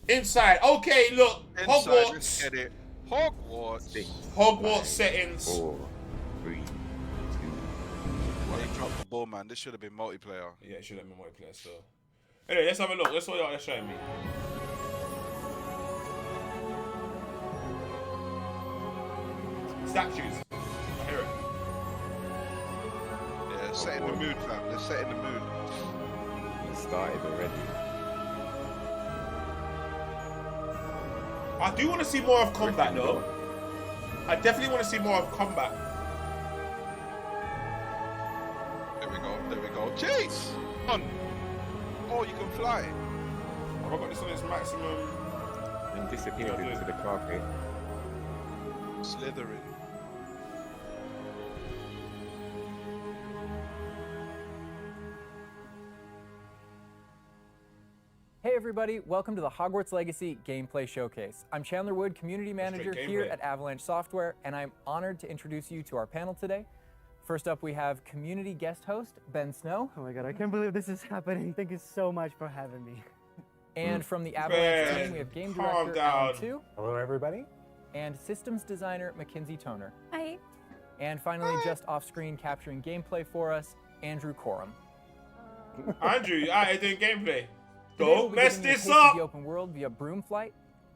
Inside. Okay, look. Inside, Hogwarts. let's get it. Hogwarts. 6, Hogwarts 5, settings. 4, 3, 2, Well, they dropped the ball, man. This should have been multiplayer. Yeah, it should have been multiplayer still. Anyway, let's have a look. Let's see what they're showing me. Statues. I hear it. Yeah, setting the mood, fam. They're setting the mood. it started already. I do want to see more of combat though. I definitely want to see more of combat. There we go. There we go. Chase! On. Oh, you can fly. Have I got this on its maximum? And disappeared Yeah, into the carpet. Slithering. Hey everybody, welcome to the Hogwarts Legacy Gameplay Showcase. I'm Chandler Wood, Community Manager here at Avalanche Software, and I'm honored to introduce you to our panel today. First up, we have community guest host, Ben Snow. Oh my god, I can't believe this is happening. Thank you so much for having me. And from the Avalanche Ben, team, we have Game calm Director down. Alan Tu. Hello, everybody. And Systems Designer Mackenzie Toner. Hi. And finally, just off screen capturing gameplay for us, Andrew Coram. Andrew, you out here doing gameplay. Today we'll Don't be mess giving you a this taste of up. the open world via Broom Flight,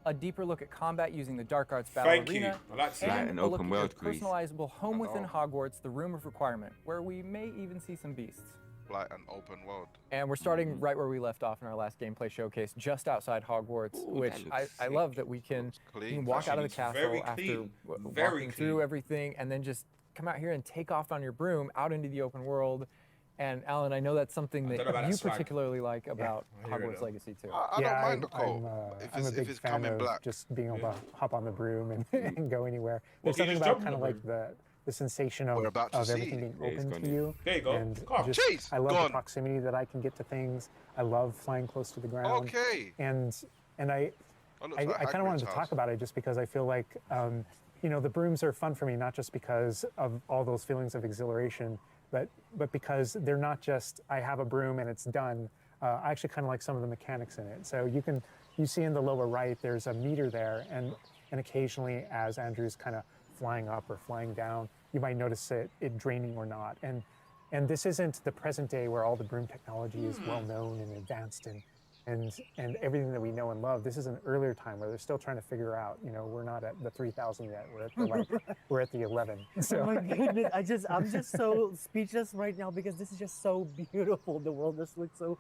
a deeper look at combat using the Dark Arts Battle Thank you. Arena, I like to see Like that. and an a look open at your world quiz. personalizable home I within know. Hogwarts, the Room of Requirement, where we may even see some beasts. Like an open world. And we're starting right where we left off in our last gameplay showcase, just outside Hogwarts, Ooh, which that I looks love that we can, Looks you clean. can walk out of the Actually, castle it's very after clean. walking Very through clean. everything and then just come out here and take off on your broom out into the open world. And Alan, I know that's something I that don't know about you that swag. particularly like about I hear it Hogwarts though. Legacy too. I don't mind the coat. I'm a if big it's fan coming of black. just being able to hop on the broom and go anywhere. Well, There's can you something just about jump kind on of the like the sensation of, We're about to everything see. being Yeah, it's open gone to in. you. There you go. And Come. just, Jeez, I love gone. the proximity that I can get to things. I love flying close to the ground. Okay. And I That looks I like kind of wanted Hagrid's to house. talk about it just because I feel like, you know, the brooms are fun for me, not just because of all those feelings of exhilaration, but because they're not just, I have a broom and it's done. I actually kind of like some of the mechanics in it. So you see in the lower right, there's a meter there, and occasionally as Andrew's kind of flying up or flying down, you might notice it draining or not. And this isn't the present day where all the broom technology is well known and advanced and everything that we know and love. This is an earlier time where they're still trying to figure out, you know, we're not at the 3,000 yet, we're at the we're at the 11. Oh So my goodness, I'm just so speechless right now because this is just so beautiful. The world just looks so.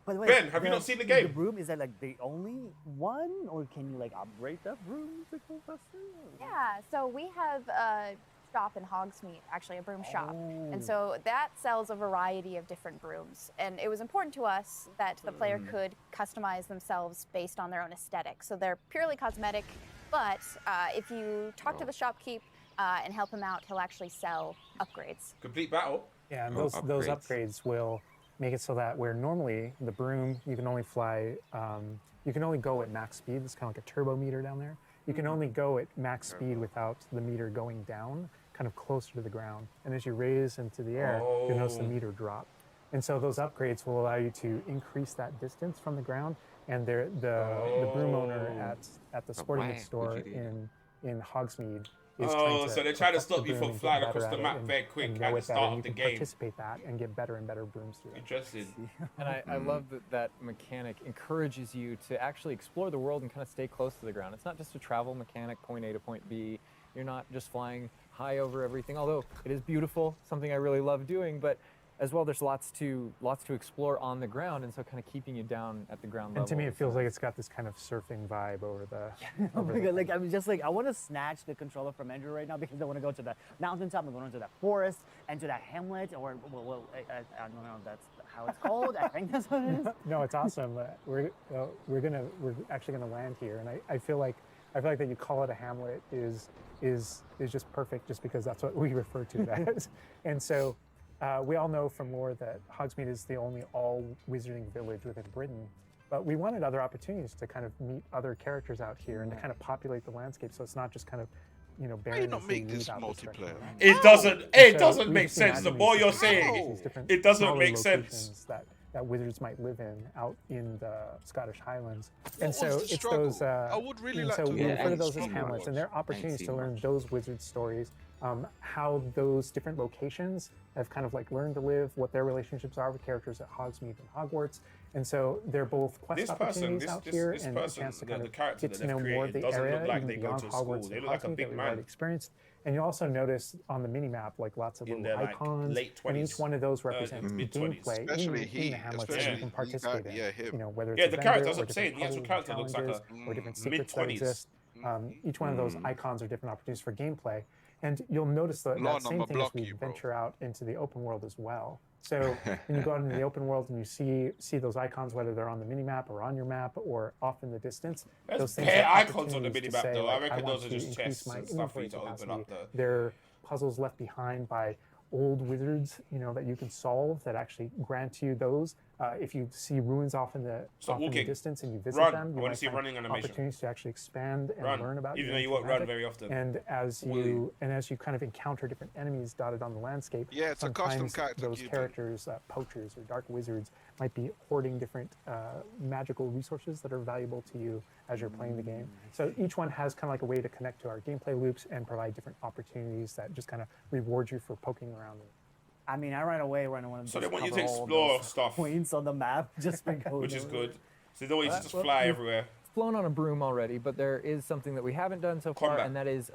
By the way, Ben, have you not seen the game? The broom, is that like the only one, or can you like upgrade that broom to go faster? Yeah, so we have a shop in Hogsmeade, actually a broom shop. Oh. And so that sells a variety of different brooms. And it was important to us that the player could customize themselves based on their own aesthetic. So they're purely cosmetic, but if you talk to the shopkeep and help him out, he'll actually sell upgrades. Complete battle. yeah, and Oh, those upgrades. upgrades will make it so that where normally the broom you can only fly, you can only go at max speed. It's kind of like a turbo meter down there. You can only go at max speed without the meter going down, kind of closer to the ground. And as you raise into the air, you notice the Oh. meter drop. And so those upgrades will allow you to increase that distance from the ground. And the broom owner at the sporting why goods store would you do in Hogsmeade is Oh, trying to so they're trying to perfect stop the you broom from and get flying better across at the it map and- very quick and at know the it better, start and of you the can game. participate that and get better and better brooms through that. Interesting. And I love that mechanic encourages you to actually explore the world and kind of stay close to the ground. It's not just a travel mechanic, point A to point B. You're not just flying high over everything, although it is beautiful, something I really love doing, but as well, there's lots to explore on the ground, and so kind of keeping you down at the ground level. And to me, it feels like it's got this kind of surfing vibe over the. Oh over my the god, like I'm just like I want to snatch the controller from Andrew right now because I want to go to the mountaintop, I'm going to the forest and to that hamlet, or I don't know if that's how it's called. I think that's what it is. No, it's awesome. We're actually gonna land here, and I feel like that you call it a hamlet is just perfect, just because that's what we refer to it as. And so we all know from lore that Hogsmeade is the only all wizarding village within Britain. But we wanted other opportunities to kind of meet other characters out here and to kind of populate the landscape, so it's not just kind of, you know, Why you barren not as we make leave this out this direction. multiplayer? It doesn't. It So doesn't we make just sense. The imagined more these you're different saying locations, it, different it doesn't smaller make sense. locations that wizards might live in out in the Scottish Highlands. And What so was the it's struggle? those. I would really and like so to we know Yeah, refer what to the those as struggle hamlets, and was. they're opportunities seen to learn much. those wizard stories, how those different locations have kind of like learned to live, what their relationships are with characters at Hogsmeade and Hogwarts. And so they're both quest This person, opportunities out here this and a person, chance to the kind of character get that to know they've more of the created doesn't area, look like even they go beyond to a school. Hogwarts They and look like a Hogsmeade big that we've already man. experienced. And you also notice on the minimap like lots of In little their, like, icons, late and 20s, each one of those represents the mid-20s. gameplay Especially in he, the hamlets that especially you can he, participate in. yeah, him. You know, whether it's Yeah, a the vendor character, that's or what I'm saying. different The actual puzzles and character looks like challenges or different a secrets that mid-20s. exist. Each one of those icons are different opportunities for gameplay. And you'll notice that Lord, same I'ma thing as block we you, bro. venture out into the open world as well. So when you go out into the open world and you see those icons, whether they're on the minimap or on your map or off in the distance, There's those things bare are icons on the opportunities to minimap, say, though. I like, reckon want those are to just increase chests my and stuff for you inventory to open capacity. up the- They're puzzles left behind by old wizards, you know, that you can solve that actually grant you those. If you see ruins off in the walking. distance and you visit Run. them, I you wanna might see find running animation. opportunities to actually expand and Run. learn about Even your though you ancient won't run magic. very often. And as you kind of encounter different enemies dotted on the landscape, Yeah, it's a custom sometimes character those given. characters, poachers or dark wizards, might be hoarding different magical resources that are valuable to you as you're playing the game. So each one has kind of like a way to connect to our gameplay loops and provide different opportunities that just kind of reward you for poking around. I mean, I right away want to So they want you to cover all explore those stuff, points on the map just by going which is over good. it. So they don't want you to just Well, fly we've everywhere. flown on a broom already, but there is something that we haven't done so far, Combat. and that is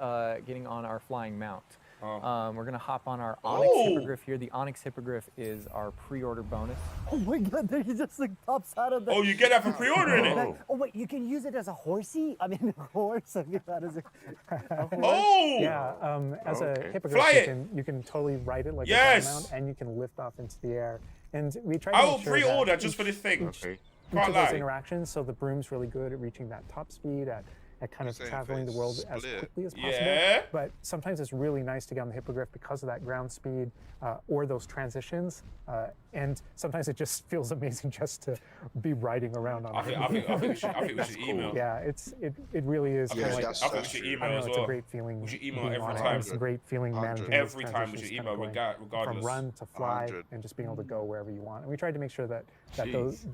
getting on our flying mount. Oh. We're gonna hop on our Onyx Oh! Hippogriff here. The Onyx Hippogriff is our pre-order bonus. Oh my god, there he just like pops out of the. Oh, you get that for pre-ordering it. Oh. Oh wait, you can use it as a horsey? I mean, a horse. I mean, that is a horse. Oh! Yeah, as a Okay. hippogriff, Fly you can totally ride it like Yes! a flying mount, and you can lift off into the air. And we try to I will make sure that pre-order just each- for this thing. Okay. each Can't of those lie. interactions. So the broom's really good at reaching that top speed, at kind of Saying traveling the face world as split. quickly as possible. Yeah. But sometimes it's really nice to get on the hippogriff because of that ground speed or those transitions. And sometimes it just feels amazing just to be riding around on I it. think we should email. Yeah, it really is I kind of think like that's we should true. I email know as it's a well. great feeling. We should email being every on it, time. and it's a great feeling 100. managing those Every time we transitions, should kind of email, going regardless. from run to fly 100. and just being able to go wherever you want. And we tried to make sure that Jeez.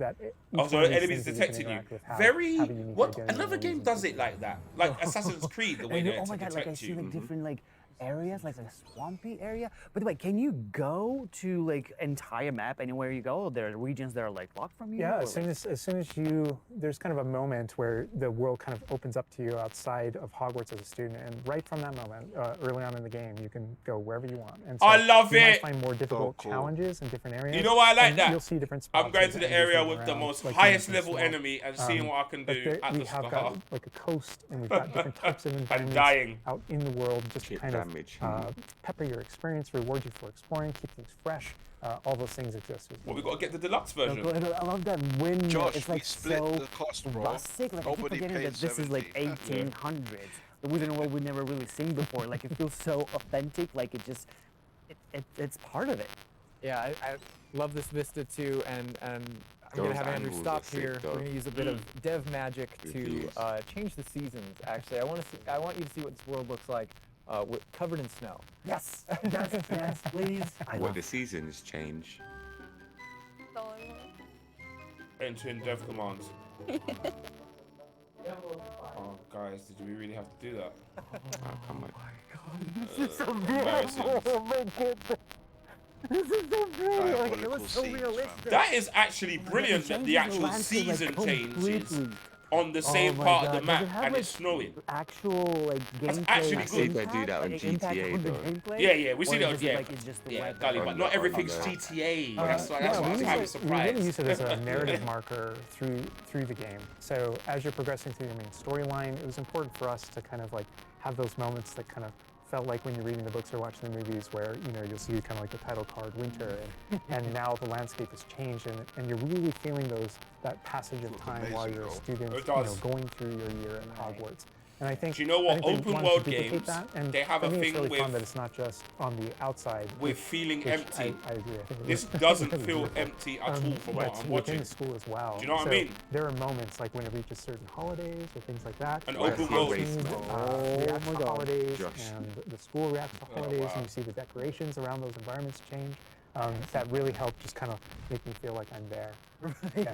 Also, one of these enemies things that you can detecting you. interact with have Very. a unique What? identity Another and game reason does to it like that. Like Assassin's Creed, the way I know, they oh my god, like I detect see like you. different like areas, like a swampy area. By the way, can you go to like entire map anywhere you go? Or there are regions that are like blocked from you? Yeah, or, as soon like- as you, there's kind of a moment where the world kind of opens up to you outside of Hogwarts as a student, and right from that moment, early on in the game, you can go wherever you want. And so I love you it. might find more difficult cool. challenges in different areas. You know why I like and that? You'll see different spots. I'm going and to the enemies area moving with the around, most like highest you level mentioned, enemy and seeing what I can but do at we the have start. got like a coast, and we've got different types of environments dying. out in the world, just to Chip kind of damage. pepper your experience, reward you for exploring, keep things fresh. All those things exist. Well, we got to get the deluxe Oh, version. God, I love that windmill. Josh, It's we like split so the cost, bro. rustic. Like I keep Nobody forgetting paid that this is like 70. 1800s. The Wizarding World we've never really seen before. Like it feels so authentic. Like it just, it's part of it. Yeah, I love this vista too, and I'm Those gonna have Andrew angles stop are sick, here. though. We're gonna use a bit of dev magic to Reviews. change the seasons. Actually, I want you to see what this world looks like covered in snow. Yes, yes, yes, please. What the seasons change. Entering dev commands. Oh, guys, did we really have to do that? Oh, come on. This is so embarrassing. beautiful. Oh my goodness. This is so beautiful. Like, it Diabolical was so scenes, realistic. That is actually brilliant that the changes actual landscape, like, season changes completely. on the same Oh my part God, of the does map it have, and like, it's snowing. Actual like gameplay. actually like, good. I see they do that on impact, like, impact GTA on the though. gameplay? Yeah, yeah, we see Or that is on it, yeah. like, it's just the Yeah, weather? Gully, On but the- not on everything's the- GTA. Yeah, That's why we I'm really kind of use it surprised. as a narrative marker through the game. So as you're progressing through the main storyline, it was important for us to kind of like have those moments that kind of felt like when you're reading the books or watching the movies where, you know, you'll see kind of like the title card winter and now the landscape has changed and you're really feeling that passage of time while amazing, you're a bro. student, It you know, does. going through your year at Hogwarts. And I think Do you know what? I think we Open wanted to world duplicate games, that, and they have for a me, thing it's really fun with- that it's not just on the outside. With feeling which empty. I agree. I think it This was doesn't really feel beautiful. empty at all from but what I'm within watching. the school as well. Do you know what I So mean? There are moments like when it reaches certain holidays or things like that. An where open the world. team, Oh reacts my to God. holidays Josh. and the school reacts to holidays wow. and you see the decorations around those environments change. that really help just kind of make me feel like I'm there. Yeah.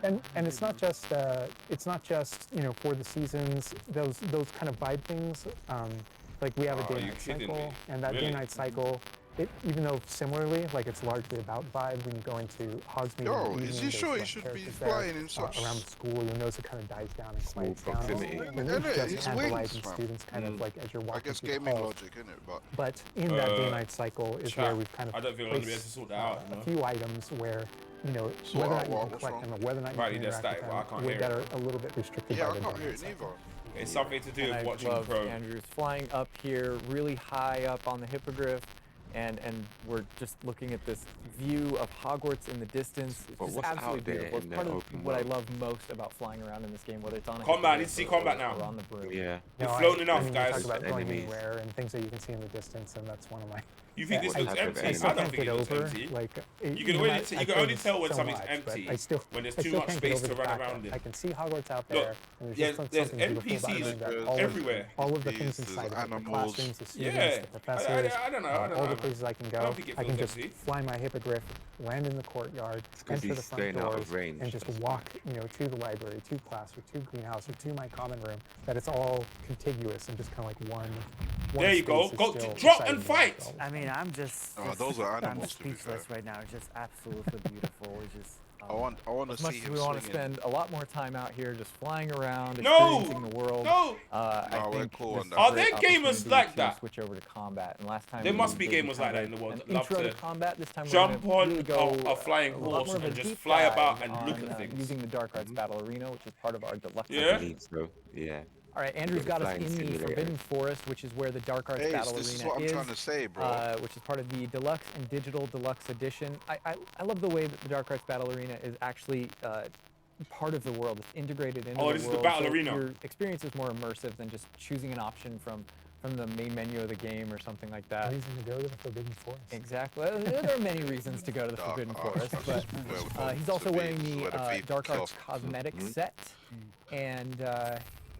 And it's not just for the seasons, those kind of vibe things. Like we have a day-night cycle, and that Really? day-night cycle, even though similarly, like it's largely about vibe. When you go into Hogsmeade, Yo, in the is evening, he there's sure he less should be characters there. flying in such- Around the school, you'll notice it kind of dies down and quiets down. proximity. And Innit? it's just It's candlelight wings, and fam. students kind of like as you're I walking guess through the gaming halls. logic, innit? But in that day-night cycle is Chat. where we've kind of I don't think I'm gonna be able to placed, sort that out, you know? a few items where, Sort whether or out not you what? can What's collect wrong? them or whether or not you Apparently can they're interact static, but I with can't them, hear that it. are a little bit restricted Yeah, by I the can't hear day-night it cycle. neither. It's something to do And with I watching love Pro. Andrew's flying up here really high up on the hippogriff, and we're just looking at this view of Hogwarts in the distance. It's But just what's absolutely out there beautiful. It's in the part of open what I world? love most about flying around in this game, whether it's on a Combat, I need hippogriff to see or- combat or- now. or on the broom. Yeah. You've flown enough, you guys. talk about going Enemies. anywhere and things that you can see in the distance, and that's one of my. You think this I- looks I- empty? I I still don't can't think get it looks over, empty. like, You can only tell when something's empty when there's too much space to run around in. I can see Hogwarts out Look, there. And yeah, just there's something beautiful about NPCs knowing that everywhere. All of the things There's inside of it, the animals. classrooms, the students, Yeah, the professors, I don't know. all the places I can I go. don't think it I can feels just empty. fly my hippogriff, land in the courtyard, 'cause enter the he's front staying out of doors, range, and just that's walk, to the library, to class, or to greenhouse, or to my common room. That it's all contiguous and just kind of like one. There you go. space is Go still drop exciting and in fight. itself. I mean, I'm just. Oh, those are I'm animals, to be speechless fair. right now. It's just absolutely beautiful. It's just. I want to As much see as him we want to swinging. spend a lot more time out here just flying around, No! experiencing the world, No! I No, we're think cool this on is that. a Are great there gamers opportunity like to that? switch over to combat. And last time There we must be did gamers kind like of that in the world an that love intro to combat. This time jump we're gonna on really go a flying a lot horse more of a and just deep fly dive about and on, look at things. using the Dark Arts Battle Arena, which is part of our deluxe. Yeah? I believe so. Yeah. All right, Andrew's Got got the us in flying the simulator. Forbidden Forest, which is where the Dark Arts Hey, Battle this is Arena what I'm trying to say, bro. which is part of the Deluxe and Digital Deluxe Edition. I love the way that the Dark Arts Battle Arena is actually part of the world. It's integrated into Oh, the this is the world. battle so arena. Your experience is more immersive than just choosing an option from the main menu of the game or something like that. Reason to go to the Forbidden Forest. Exactly. Well, there are many reasons to go to the Dark Forbidden Arts, Forest, that's but where we're he's going also to be. wearing This is the where the beef Dark Arts comes. cosmetic set, and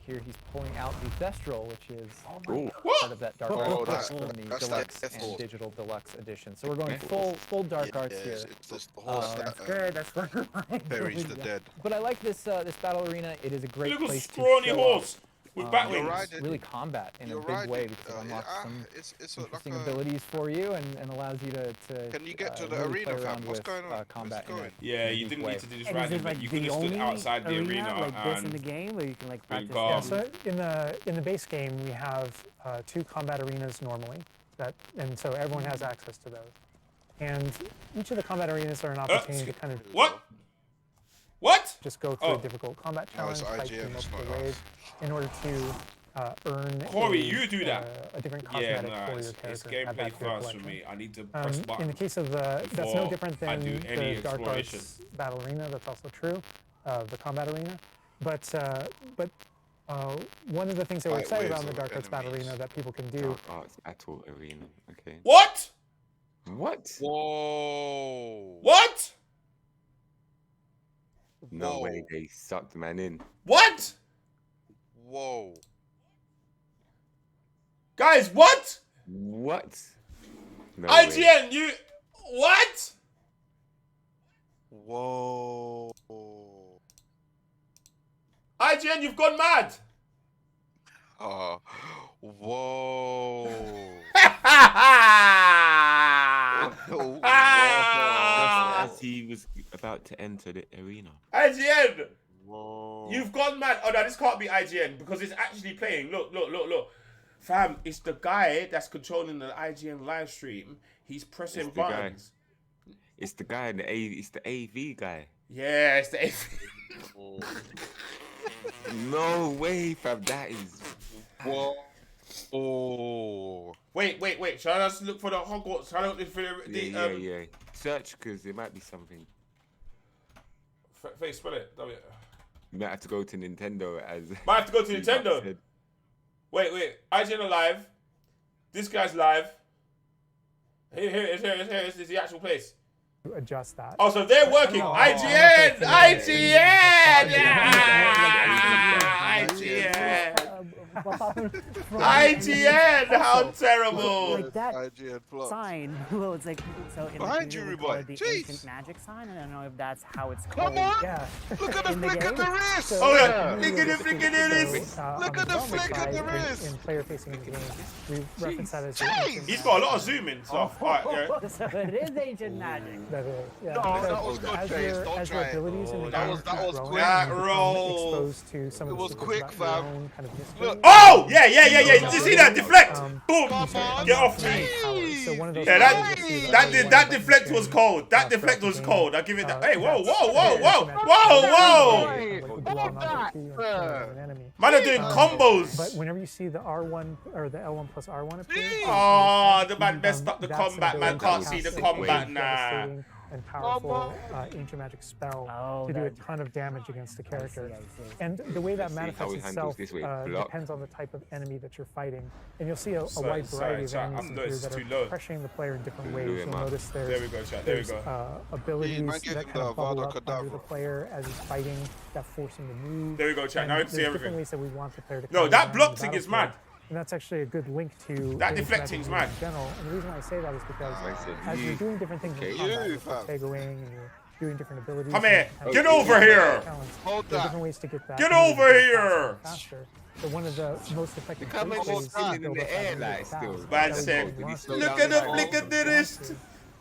here he's pulling out the Thestral, which is Ooh. part of that Dark Oh, Arts that's- from the that's Deluxe that and Ethel. Digital Deluxe Edition. So we're going Okay. full Dark Arts here. Yes, it's just the horse Um, that Good. That's what I like. buries the dead. But I like this battle arena. It is a great Little place scrawny to show horse with off, bat You're wings. right. really combat in a You're big right. way because it unlocks some it's interesting like a, abilities for you and allows you to Can you get to the really arena, play fam? around What's with going on? Where's combat it in a going? Yeah, in a you deep didn't way. need to do this And right, is this but like you the could have stood only outside the arena like this in the and game where you can like Bring practice? calm. Yeah, so in the base game we have 2 combat arenas normally, and so everyone has access to those. And each of the combat arenas are an opportunity to kind of what? What? just go through Oh. a difficult combat No, it's challenge, fight through IGN, it's multiple not us. ways in order to earn Corey, you do that. a different Yeah, cosmetic nah, for your it's character. gameplay add that to your first for collection. me. I need to press In the buttons. case of that's no before different I than do any the Dark exploration. Arts Battle Arena. That's also true, the combat arena. But one of the things that we're Fight excited about waves in the of Dark Arts Battle enemies. Arena that people can do. Dark Arts Battle Arena. Okay. What? What? Whoa! What? No Whoa. way. They sucked the man in. What? Whoa! Guys, what? What? No way. IGN, you what? Whoa! IGN, you've gone mad. Whoa! Just as he was about to enter the arena. IGN, Whoa! you've gone mad. Oh no, this can't be IGN because it's actually playing. Look. Fam, it's the guy that's controlling the IGN live stream. He's pressing It's the guy. buttons. It's the guy in the it's the AV guy. Yeah, it's the No way, fam. That is. Whoa! Oh! Wait. Shall I just look for the Hogwarts? Shall I look for the Yeah. Search because there might be something. Face, spell it. W. You might have to go to Nintendo as. Might have to go to you Nintendo. said. Wait. IGN are live. This guy's live. Here. This is the actual place. Adjust that. Oh, so they're working. Oh, IGN! okay. IGN! Yeah! IGN! IGN, how terrible! Like that IGN plus. sign. Well, it's like so. In Behind the you, we call Ruboy. it the Jeez. ancient magic sign. I don't know if that's how it's called. Come on! Yeah. Look at the In the flick of the game? wrist! So- Oh yeah, Yeah. look at the flick of the wrist. Look at the flick of the wrist. In player facing in the game, we reference that as the Jeez. ancient He's got a lot of zooming stuff. Alright, yeah. So it is ancient magic. That is, yeah. No, So that was good, as Chase. your, Don't as try your it. abilities in the That game was keep quick. growing, That you become roll. exposed to some It of the was secrets quick, about your fam. own kind of mystery. Look. Oh, yeah. Did you see that? Deflect! Boom! Come on. Get off me. Jeez. So one of those Yeah, powers you'll see that one that button deflect was can, cold. That throughout deflect the was game, cold. I'll give it that. Hey, whoa. like you blow another key or kill an enemy. Man are doing But combos. whenever you see the R1 or the L1 plus R1 appear, Oh, the man messed up the that's an combat. Man ability can't to see the cast a combat very now. devastating and powerful ancient magic spell Oh, to do a that- ton of damage against the character. I see. And the way that how manifests he handles itself this way, block. depends on the type of enemy that you're fighting. And you'll see a Sorry, wide variety sorry, of enemies I'm in here noticed that too are low. pressuring the player in different Blew ways. him You'll up. notice There we go, chat. There we there's go. abilities man, give that him kind the of bubble Avada up under the Kedavra. player as he's fighting that force him to move. There we go, chat. And Now I can see there's everything. different ways that we want the player to No, come that around block the thing is battlefield. mad. And that's actually a good link to That the deflecting is mad. in general. And the reason why I say that is because I said as you. you're doing different things Okay. in combat, You, you're fam. tegoing and you're doing different abilities. Come and here. have Get different over here. talents. Hold There are that. different ways to get that. Get move over faster here. and faster. So one of the most effective Come and ways hold is that to in build the up air that like move still. fast. Man That way said, you can launch slow it. look down at the the flick of the wrist.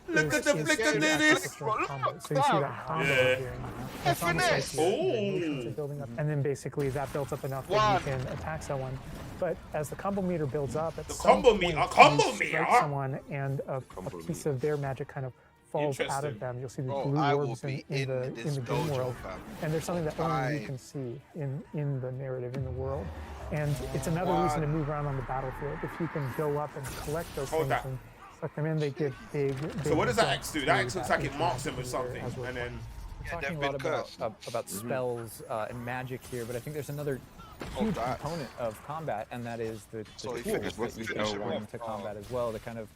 Look at the flick of the wrist. So you see that combo Yeah. here. It's almost like your emotions are Oh. building up, and then basically that builds up enough that you can attack someone. But as the combo meter builds up, at some combo point, meter- you combo strike meter? someone, and a piece of their magic kind of falls out Interesting. of them. You'll see the Bro, blue I will orbs be in the in this game dojo, world, fam. and there's something that only you Time. can see in the narrative in the world. And it's another reason to move around on the battlefield. If you can go up and collect those Hold things that. and suck them in, they give big. So what does that X jumps do? That to X looks like it ancient marks magic him with meter something, as we're and then We're talking they've a lot been cursed. about spells and magic here, but I think there's another Hold huge that. component of combat, and that is the So he tools finished- that you finish can him bring off. to Oh. combat as well to kind of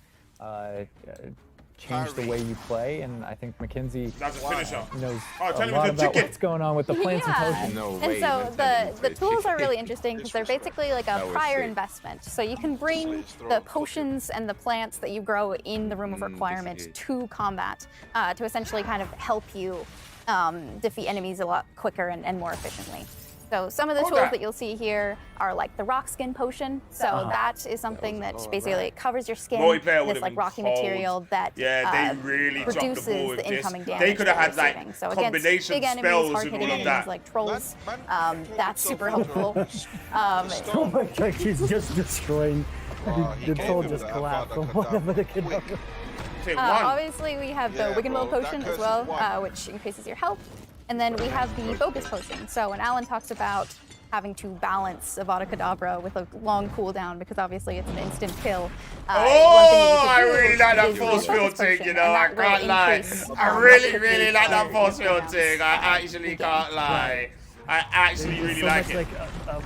change the Kyrie. way you play. And I think McKenzie that's a finisher. knows Oh, turn a him lot into about chicken. what's going on with the plants and Yeah. potions. No And way. so man, turn it the into a tools are chicken. really interesting because they're basically like a That was prior sick. investment. So you can bring Please throw the it, cook it. potions and the plants that you grow in the room of this is requirement it. to combat to essentially kind of help you defeat enemies a lot quicker and more efficiently. So some of the Hold tools that. that you'll see here are like the rock skin potion. So that is something that basically covers your skin Multiplayer in would this have like been rocky cold. material that Yeah, they really dropped the reduces ball the with this. incoming damage. They could have that had you're like receiving. So against combination big enemies, spells and hard-hitting all of enemies that. like trolls, Man, that's super helpful. Oh my god, he's just destroying. he The gave troll him just that collapsed from Avada whatever the Kedavra kid quick. Say one. Obviously, we have the Yeah, Wiggenwell bro, that potion curse as well, is one. which increases your health. And then we have the Bogus potion. So when Alan talks about having to balance Avada Kedavra with a long cooldown, because obviously it's an instant kill. Oh, I really like that is the force field Focus thing, potion, you and know, I that will can't lie. increase, I how really, quickly really like that your force field cooldowns thing. I actually can't lie. I actually really like it.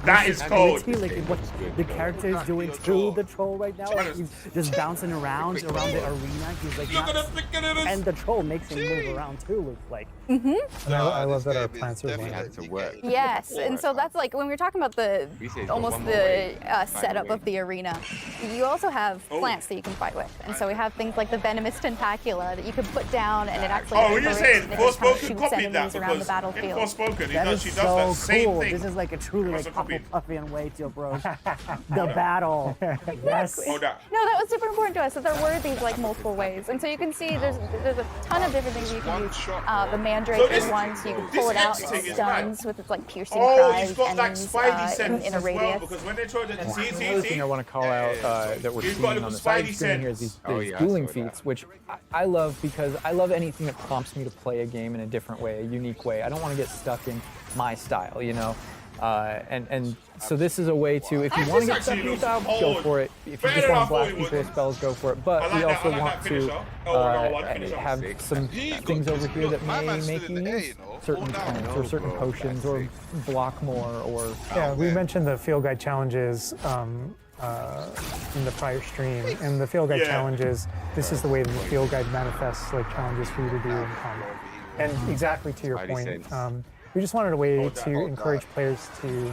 That is cold. Like what the character is doing to the troll right now, like he's just bouncing around the arena. He's like, Look at the not, flick of this. and the troll makes him move around too. Looks like. And I love that our this plants are game is one. Had to work. Yes, and so that's like when we're talking about the We say it's got almost one more the way, setup way. of the arena. You also have Oh. plants that you can fight with, and so we have things like the venomous tentacula that you can put down, and it actually. Oh, when you're hurts, saying and it just kind of Forspoken shoots copied that enemies around the because in battlefield. Forspoken, That is she does so that same cool. thing. This is like a truly Also like copied. Hufflepuff way to approach the battle. Yes. Oh, that. No, that was super important to us. That there were these like multiple ways, and so you can see there's a ton of different things you can One use. shot, The Mandrake So this- is one, so you can this pull it out, X it thing is stuns with its like piercing Oh, cries, he's got like enemies, spidey sense in a as well, radius. because when they try to see, Another thing I want to call out that we're He's got seeing little on the side spidey screen here is sense. these Oh, yeah, I dueling saw feats, that. which I love because I love anything that prompts me to play a game in a different way, a unique way. I don't want to get stuck in my style, you know? And so this is a way to, if you want to This get stuck in actually your style, looks go cold. for it. If you Better just than I want to thought blast it people with would. spells, go for it. But I like we that- also I like want that to finisher. Oh, no, one finisher. have Sick. some He got things over this. here Look, that my may man's make still you in the A, use you know? certain Hold down. plants No, or certain bro, potions that's or sick. block more or Yeah, we man. mentioned the field guide challenges in the prior stream, and the field guide Yeah. challenges. This is the way that the field guide manifests like challenges for you to do in combat. And exactly to your Spidey point, sense. we just wanted a way Hold to that, hold encourage players to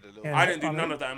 did a little. And I didn't do on none the- of that in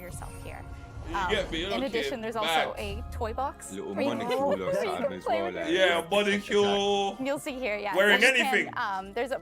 yourself here. You get me? In Okay, addition, there's also a toy box. Little where you molecule or where you something can as play well. with Like, it. Yeah, molecule. You'll see here, yeah. Wearing so you anything. There's a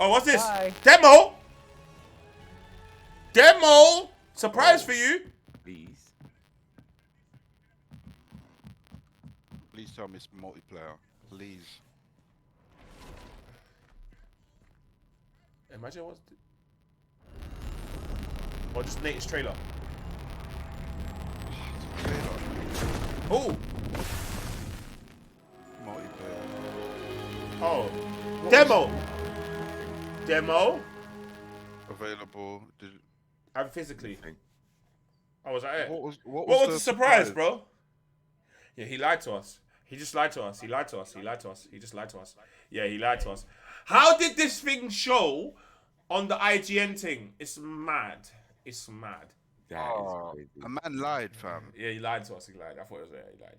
Oh, what's this? Bye. Demo. Demo. Surprise for you. Please. Please tell me it's multiplayer. Please. Imagine what's. Or just latest trailer. Trailer. Oh. Multiplayer. Oh. Demo. Available. And physically. I was like, hey. What What was was the the surprise, bro? Yeah, he lied to us. He just lied to us. He lied to us. He lied to us. He just lied to us. Yeah, he lied to us. How did this thing show on the IGN thing? It's mad. It's mad. That is crazy. A man lied, fam. Yeah, he lied to us. He lied. I thought it was there. He lied.